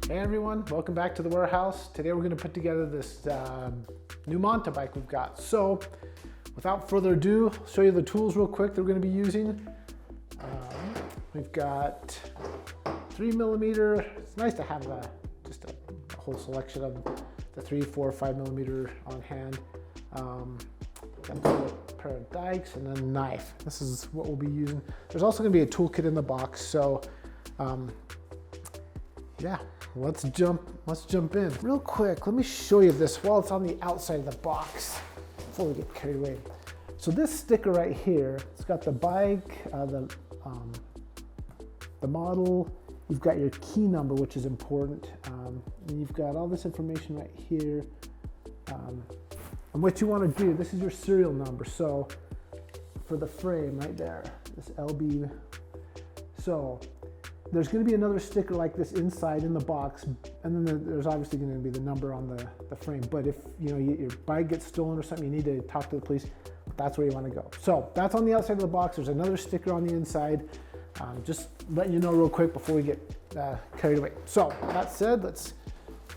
Hey everyone, welcome back to the warehouse. Today we're going to put together this new Montta bike we've got. So without further ado, I'll show you the tools real quick that we're going to be using. We've got 3mm. It's nice to have just a whole selection of the 3, 4, 5mm on hand. Got a pair of dikes and a knife. This is what we'll be using. There's also going to be a toolkit in the box. So yeah, let's jump in. Real quick, let me show you this while it's on the outside of the box before we get carried away. So this sticker right here, it's got the bike, the model, you've got your key number, which is important, and you've got all this information right here. And what you want to do, this is your serial number. So for the frame right there, this LB. So there's going to be another sticker like this inside in the box, and then there's obviously going to be the number on the frame. But if your bike gets stolen or something, you need to talk to the police. That's where you want to go. So that's on the outside of the box. There's another sticker on the inside. Just letting you know real quick before we get carried away. So that said, let's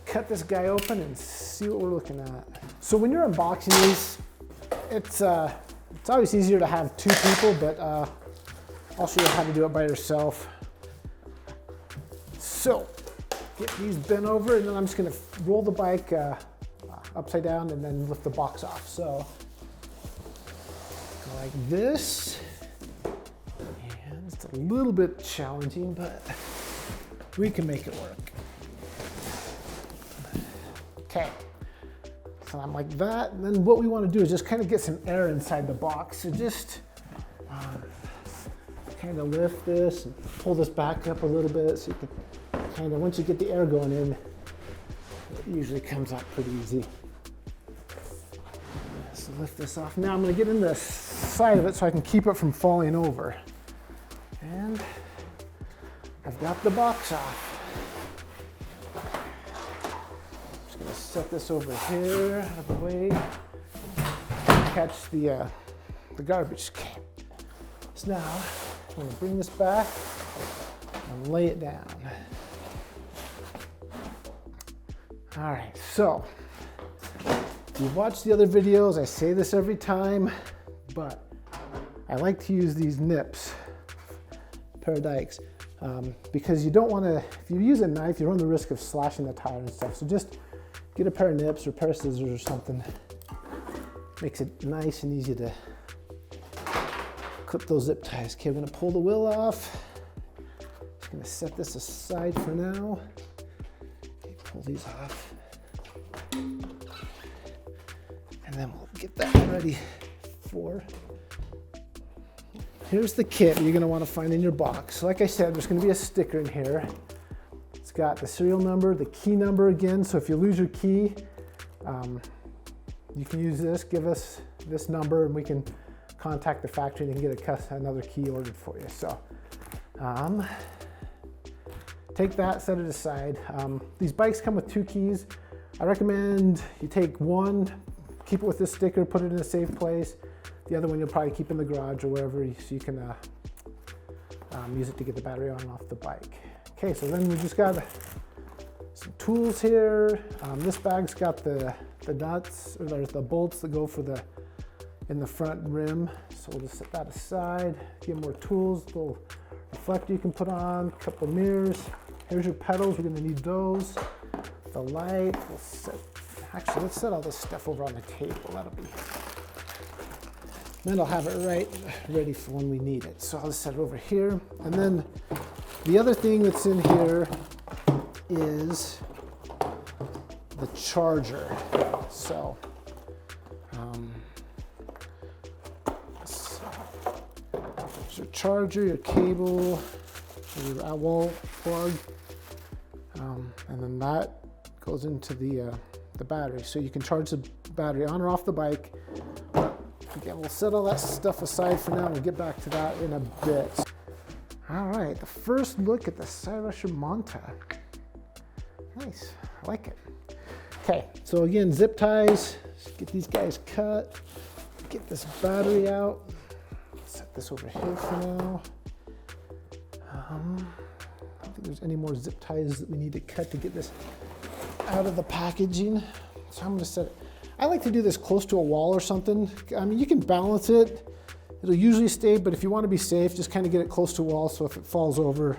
cut this guy open and see what we're looking at. So when you're unboxing these, it's always easier to have two people, but I'll show you how to do it by yourself. So get these bent over, and then I'm just going to roll the bike upside down and then lift the box off. So like this, and it's a little bit challenging, but we can make it work. Okay, so I'm like that, and then what we want to do is just kind of get some air inside the box. So just kind of lift this and pull this back up a little bit, so you can kind of, once you get the air going in, it usually comes out pretty easy. So lift this off. Now I'm going to get in the side of it so I can keep it from falling over. And I've got the box off. I'm just going to set this over here out of the way. Catch the garbage can. So now I'm going to bring this back and lay it down. All right, so if you've watched the other videos, I say this every time, but I like to use these nips, pair of dikes, because you don't want to, if you use a knife, you run the risk of slashing the tire and stuff. So just get a pair of nips or a pair of scissors or something. Makes it nice and easy to clip those zip ties. Okay, I'm going to pull the wheel off. Just going to set this aside for now. Okay, pull these off. And then we'll get that ready for. Here's the kit you're going to want to find in your box. Like I said, there's going to be a sticker in here. It's got the serial number, the key number again. So if you lose your key, you can use this. Give us this number, and we can contact the factory and get another key ordered for you. So take that, set it aside. These bikes come with 2 keys. I recommend you take one, keep it with this sticker, put it in a safe place. The other one you'll probably keep in the garage or wherever, so you can use it to get the battery on and off the bike. Okay, so then we just got some tools here. This bag's got the nuts, or there's the bolts that go for in the front rim. So we'll just set that aside. Get more tools, little reflector you can put on, a couple of mirrors. Here's your pedals, we're gonna need those. The light, actually let's set all this stuff over on the table, that'll be. Then I'll have it right ready for when we need it. So I'll just set it over here. And then the other thing that's in here is the charger. So, there's your charger, your cable, your wall plug, and then that goes into the battery. So you can charge the battery on or off the bike. Again, we'll set all that stuff aside for now. We'll get back to that in a bit. All right, the first look at the Cyrusher Montta. Nice, I like it. Okay, so again, zip ties. Just get these guys cut. Get this battery out. Set this over here for now. think there's any more zip ties that we need to cut to get this out of the packaging. So I'm gonna set it. I like to do this close to a wall or something. I mean, you can balance it. It'll usually stay, but if you want to be safe, just kind of get it close to a wall so if it falls over,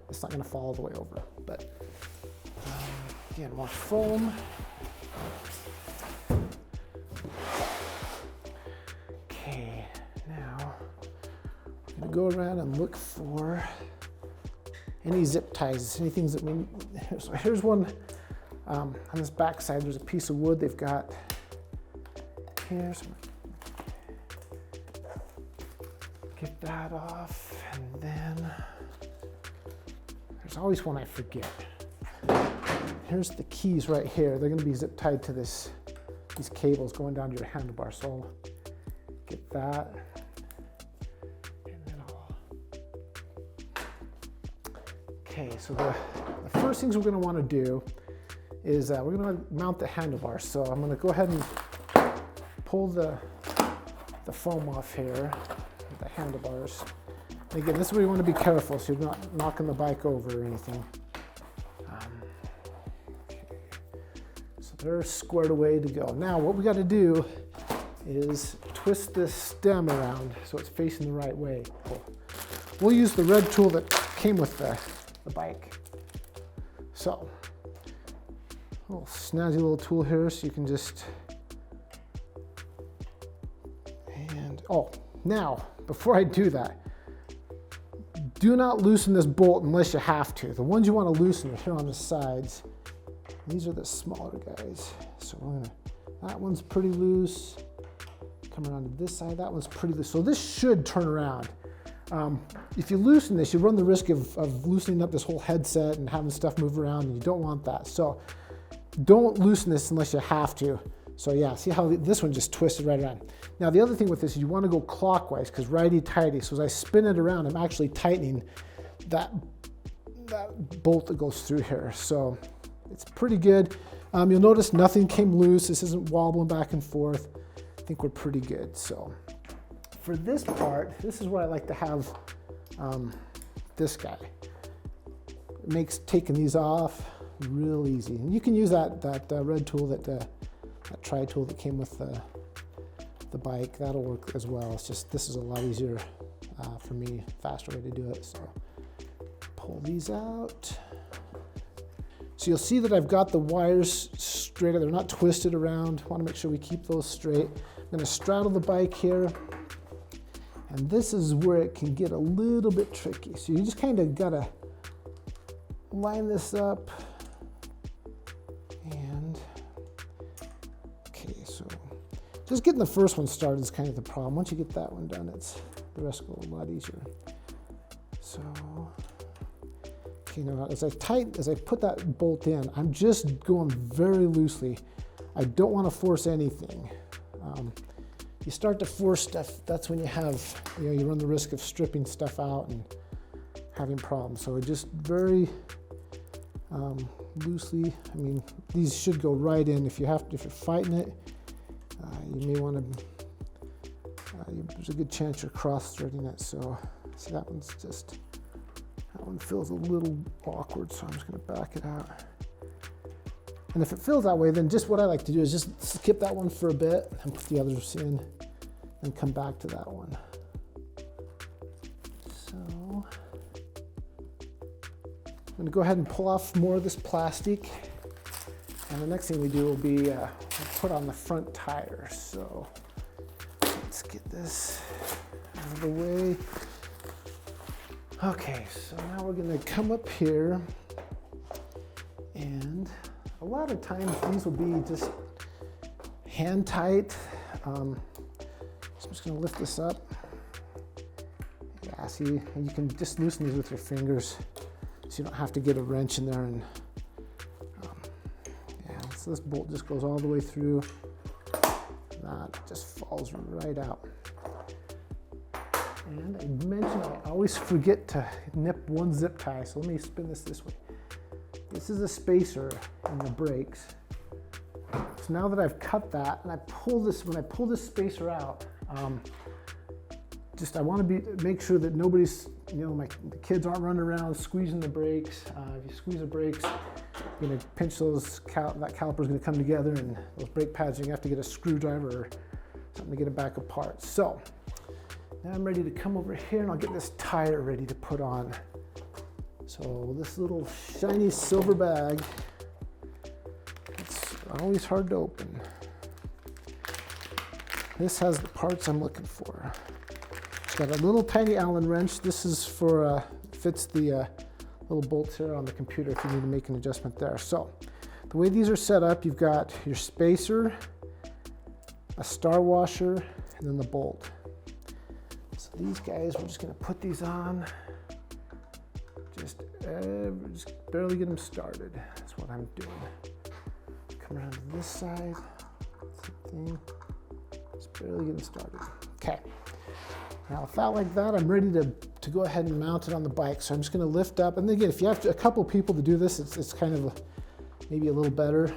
it's not gonna fall all the way over. But again, more foam. Okay, now I'm gonna go around and look for any zip ties, any things that we, so here's one on this back side. There's a piece of wood they've got here. So get that off, and then there's always one I forget. Here's the keys right here. They're gonna be zip tied to these cables going down to your handlebar. So I'll get that. Okay, so the first things we're going to want to do is we're going to mount the handlebar. So I'm going to go ahead and pull the foam off here, the handlebars. And again, this is where you want to be careful so you're not knocking the bike over or anything. Okay. So they're squared away to go. Now what we got to do is twist this stem around so it's facing the right way. Cool. We'll use the red tool that came with the bike. So, a little snazzy little tool here so you can just, and oh, now, before I do that, do not loosen this bolt unless you have to. The ones you want to loosen are here on the sides. These are the smaller guys. So we're gonna, that one's pretty loose. Coming around to this side, that one's pretty loose. So this should turn around. If you loosen this, you run the risk of loosening up this whole headset and having stuff move around, and you don't want that. So don't loosen this unless you have to. So yeah, see how this one just twisted right around. Now the other thing with this is you want to go clockwise because righty-tighty. So as I spin it around, I'm actually tightening that bolt that goes through here. So it's pretty good. You'll notice nothing came loose. This isn't wobbling back and forth. I think we're pretty good. So for this part, this is where I like to have this guy. It makes taking these off real easy. And you can use that red tool, that tri tool that came with the bike. That'll work as well. It's just, this is a lot easier for me, faster way to do it. So pull these out. So you'll see that I've got the wires straight. They're not twisted around. Want to make sure we keep those straight. I'm going to straddle the bike here. And this is where it can get a little bit tricky. So you just kind of gotta line this up. And, okay, so just getting the first one started is kind of the problem. Once you get that one done, the rest go a lot easier. So, okay, now as I put that bolt in, I'm just going very loosely. I don't want to force anything. You start to force stuff, that's when you run the risk of stripping stuff out and having problems. So just very loosely. I mean, these should go right in. If you're fighting it, you may want to. There's a good chance you're cross-threading it. So see, that one feels a little awkward. So I'm just going to back it out. And if it feels that way, then just what I like to do is just skip that one for a bit and put the others in and come back to that one. So I'm going to go ahead and pull off more of this plastic. And the next thing we do will be we'll put on the front tire. So let's get this out of the way. Okay, so now we're going to come up here, and a lot of times these will be just hand tight. So I'm just going to lift this up. Yeah, see, you can just loosen these with your fingers so you don't have to get a wrench in there. And yeah, so this bolt just goes all the way through. That just falls right out. And I mentioned I always forget to nip one zip tie, so let me spin this way. This is a spacer in the brakes. So now that I've cut that, and when I pull this spacer out, I want to make sure that nobody's, the kids aren't running around squeezing the brakes. If you squeeze the brakes, you're going to pinch those, that caliper is going to come together, and those brake pads, you're going to have to get a screwdriver or something to get it back apart. So now I'm ready to come over here and I'll get this tire ready to put on. So this little shiny silver bag, it's always hard to open. This has the parts I'm looking for. It's got a little tiny Allen wrench. This is for, fits the little bolts here on the computer if you need to make an adjustment there. So the way these are set up, you've got your spacer, a star washer, and then the bolt. So these guys, we're just gonna put these on. Just barely get them started. That's what I'm doing. Come around to this side, same thing. Just barely get them started. Okay. Now with that like that, I'm ready to go ahead and mount it on the bike. So I'm just gonna lift up. And again, if you have a couple people to do this, it's kind of maybe a little better.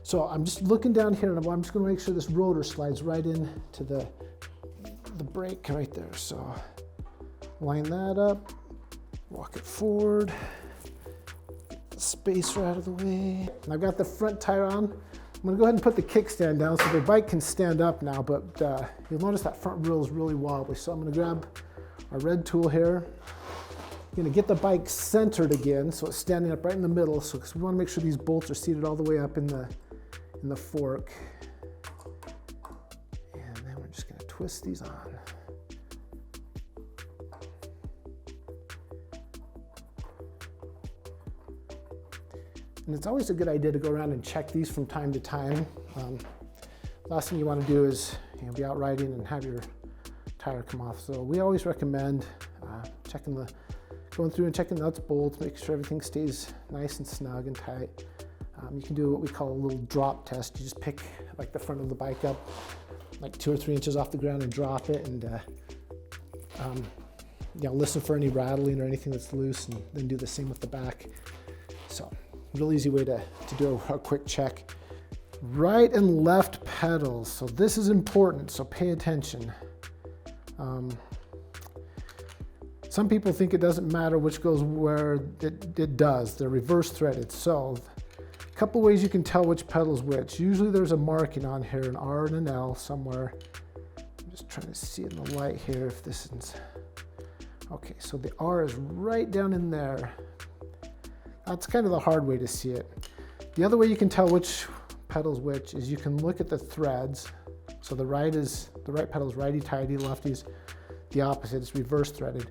So I'm just looking down here and I'm just gonna make sure this rotor slides right into the brake right there. So line that up, walk it forward, get the spacer out of the way. And I've got the front tire on. I'm gonna go ahead and put the kickstand down so the bike can stand up now, but you'll notice that front wheel is really wobbly. So I'm gonna grab our red tool here. I'm gonna get the bike centered again so it's standing up right in the middle. So because we wanna make sure these bolts are seated all the way up in the fork. And then we're just gonna twist these on. And it's always a good idea to go around and check these from time to time. Last thing you want to do is be out riding and have your tire come off. So we always recommend going through and checking nuts, bolts, make sure everything stays nice and snug and tight. You can do what we call a little drop test. You just pick like the front of the bike up, like 2 or 3 inches off the ground, and drop it, and listen for any rattling or anything that's loose, and then do the same with the back. So real easy way to do a quick check. Right and left pedals. So this is important, so pay attention. Some people think it doesn't matter which goes where. It does. They're reverse threaded. So a couple ways you can tell which pedal's which. Usually there's a marking on here, an R and an L somewhere. I'm just trying to see in the light here if this is... Okay, so the R is right down in there. That's kind of the hard way to see it. The other way you can tell which pedal's which is you can look at the threads. So the right pedal is righty-tighty, lefty's the opposite, it's reverse threaded.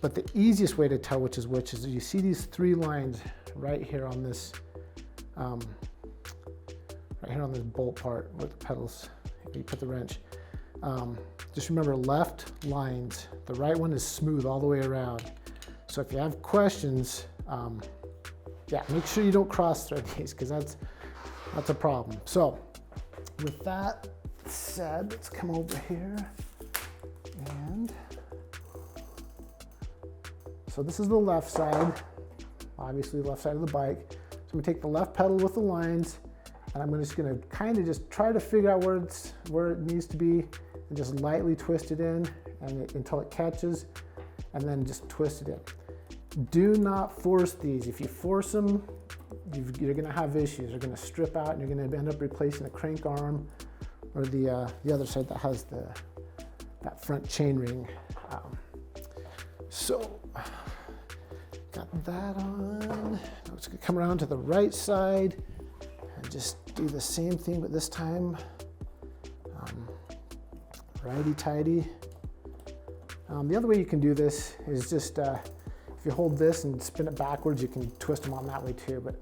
But the easiest way to tell which is you see these 3 lines right here on this, bolt part where the pedals, you put the wrench. Just remember, left lines, the right one is smooth all the way around. So if you have questions, make sure you don't cross thread these, because that's a problem. So with that said, let's come over here, and so this is the left side, obviously the left side of the bike. So I'm gonna take the left pedal with the lines, and I'm just gonna kind of just try to figure out where it needs to be, and just lightly twist it in until it catches, and then just twist it in. Do not force these. If you force them, you're gonna have issues. They're gonna strip out, and you're gonna end up replacing a crank arm, or the other side that has that front chain ring. So got that on. Now it's gonna come around to the right side and just do the same thing, but this time righty-tighty. The other way you can do this is just if you hold this and spin it backwards, you can twist them on that way too. But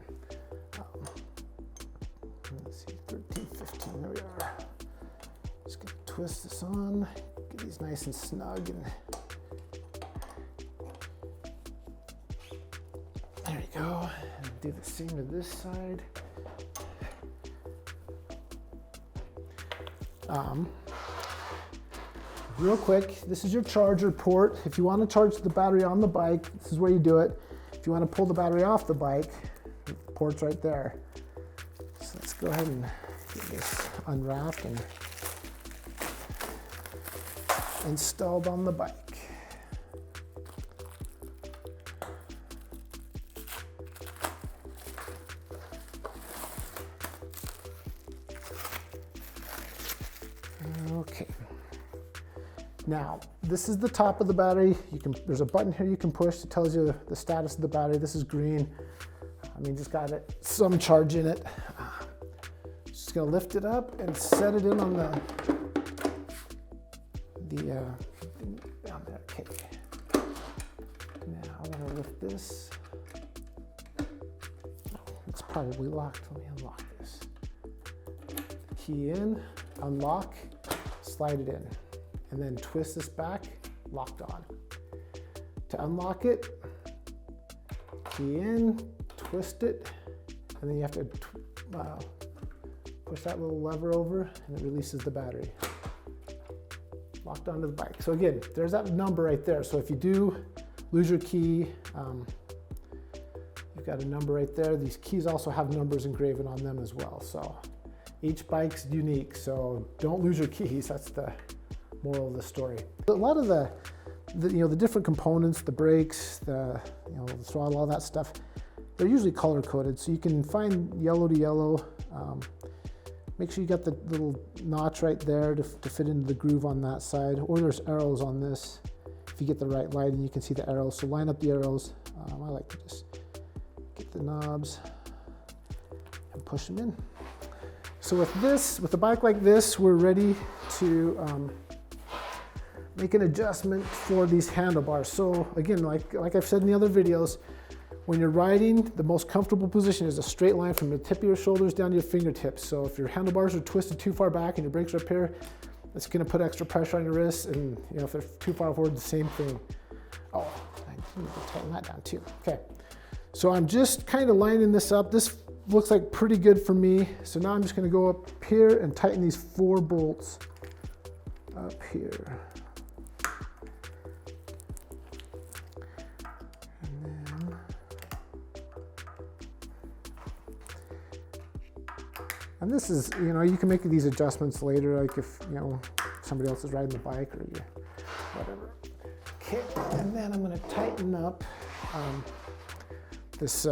let's see, 13, 15, there we are. Just gonna twist this on, get these nice and snug, and there you go. And do the same to this side. Real quick, this is your charger port. If you want to charge the battery on the bike, this is where you do it. If you want to pull the battery off the bike, the port's right there. So let's go ahead and get this unwrapped. And installed on the bike. Okay. Now, this is the top of the battery. There's a button here you can push that tells you the status of the battery. This is green. I mean, just got some charge in it. Just gonna lift it up and set it in on the down there. Okay. Now I want to lift this. It's probably locked. Let me unlock this. Key in, unlock, slide it in, and then twist this back, locked on. To unlock it, key in, twist it, and then you have to push that little lever over and it releases the battery. Locked onto the bike. So again, there's that number right there. So if you do lose your key, you've got a number right there. These keys also have numbers engraven on them as well. So each bike's unique, so don't lose your keys. That's the moral of the story. A lot of the different components, the brakes, the throttle, all that stuff, they're usually color coded. So you can find yellow to yellow. Make sure you got the little notch right there to fit into the groove on that side, or there's arrows on this. If you get the right lighting, you can see the arrows. So line up the arrows. I like to just get the knobs and push them in. So with a bike like this, we're ready to make an adjustment for these handlebars. So again, like I've said in the other videos, when you're riding, the most comfortable position is a straight line from the tip of your shoulders down to your fingertips. So if your handlebars are twisted too far back and your brakes are up here, it's gonna put extra pressure on your wrists, and if they're too far forward, the same thing. Oh, I need to tighten that down too. Okay, so I'm just kind of lining this up. This looks like pretty good for me. So now I'm just gonna go up here and tighten these 4 bolts up here. And this is, you can make these adjustments later, like if, somebody else is riding the bike or whatever. Okay, and then I'm gonna tighten up this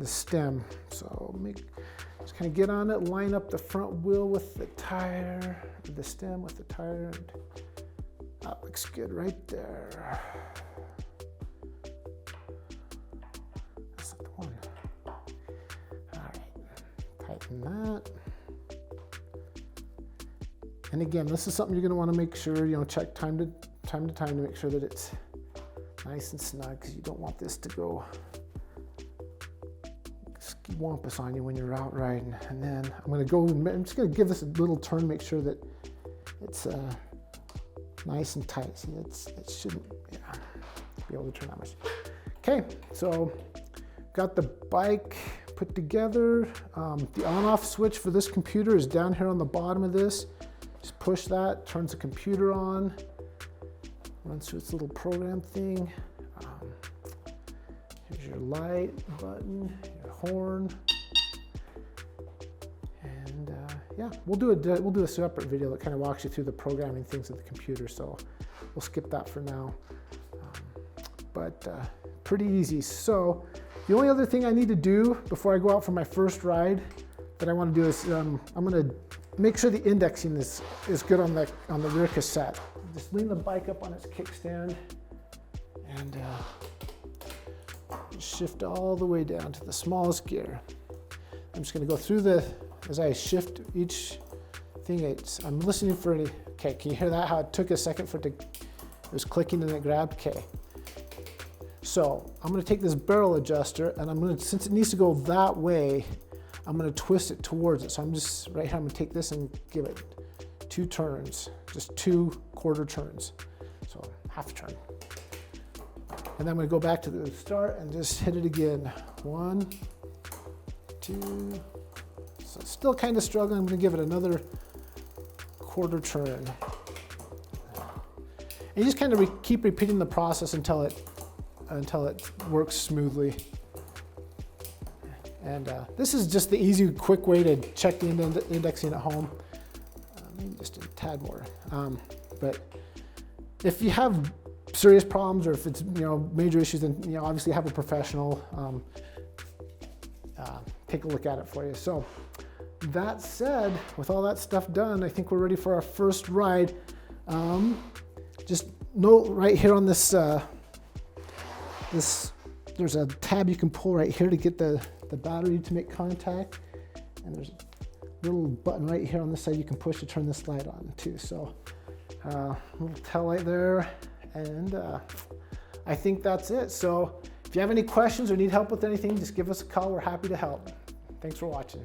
stem. So just kind of get on it, line up the front wheel with the tire, the stem with the tire, and that looks good right there. That's not the one. All right, tighten that. And again, this is something you're going to want to make sure, check time to time to make sure that it's nice and snug, because you don't want this to go wampus on you when you're out riding. And then I'm just going to give this a little turn, make sure that it's nice and tight. See, it shouldn't be able to turn that much. Okay, so got the bike put together. The on-off switch for this computer is down here on the bottom of this. Just push that, turns the computer on, runs through its little program thing. Here's your light button, your horn, and yeah, we'll do a separate video that kind of walks you through the programming things of the computer. So we'll skip that for now. But pretty easy. So the only other thing I need to do before I go out for my first ride that I want to do is I'm going to make sure the indexing is good on the rear cassette. Just lean the bike up on its kickstand and shift all the way down to the smallest gear. I'm just going to go through as I shift each thing. I'm listening for any. Okay, can you hear that? How it took a second for it was clicking and it grabbed. Okay. So I'm going to take this barrel adjuster and since it needs to go that way, I'm going to twist it towards it. So I'm just right here, I'm going to take this and give it 2 turns, just 2 quarter turns. So half a turn. And then I'm going to go back to the start and just hit it again. 1, 2. So still kind of struggling. I'm going to give it another quarter turn. And you just kind of keep repeating the process until it works smoothly. And this is just the easy, quick way to check the indexing at home. Maybe just a tad more. But if you have serious problems or if it's major issues, then obviously have a professional take a look at it for you. So that said, with all that stuff done, I think we're ready for our first ride. Just note right here on this, there's a tab you can pull right here to get the battery to make contact, and there's a little button right here on this side you can push to turn this light on too. So little tail light there, and I think that's it. So if you have any questions or need help with anything, just give us a call. We're happy to help. Thanks for watching.